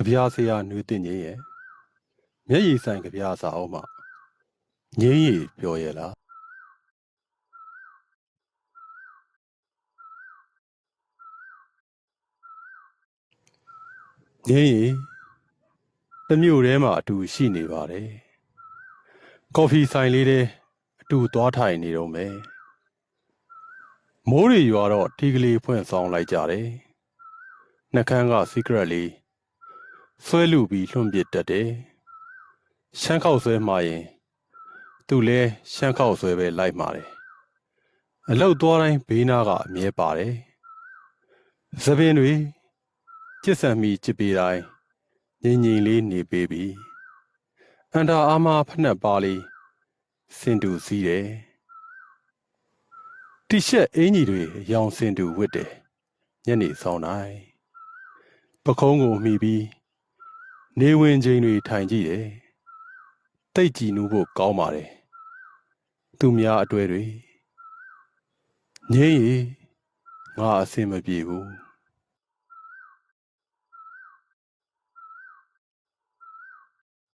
ပြားစရာနှွေးတင်ငင်းရဲ့မျက်ရည်ဆိုင်ကြပြားစာအုပ်မှငင်းရည်ပြောရဲ့လားငင်းရည်တစ်မျိုးထဲမှာအတူရှိနေပါတယ်ကော်ဖီဆိုင်လေးတဲ့အတူသွားထိုင်နေတော့မယ်မိုးတွေရွာတော့ထီကလေးဖွင့်ဆောင်လိုက်ကြတယ်နှကန်းကစီကရက်လေးဆွဲလူပြီးလွှင့်ပစ်တတ်တယ်ရှမ်းခောက်ဆွဲမှာရင်သူလဲရှမ်းခောက်ဆွဲပဲလိုက်မှာတယ်အလောက်သွားတိုင်းဘေးနားကအမြဲပါတယ်သပင်တွေကျစ်ဆန်မီချစ်ပေးတိုင်းငြိမ်ငြိမ်လေးနေပေးပြီအန်တာအာမဖက်နှက်ပါလေးစင်တူစီးတယ်တီရှက်အင်ကြီးတွေရောင်စင်တူဝတ်တယ်ညနေဆောင်တိုင်းပခုံးကိုမှီပြီးနေဝင်ချိန်တွေထိုင်ကြည့်တယ်တိတ်ကြည်နူးဖို့ကောင်းပါတယ်သူများအတွဲတွေငြိမ်းရီငါအဆင်မပြေဘူး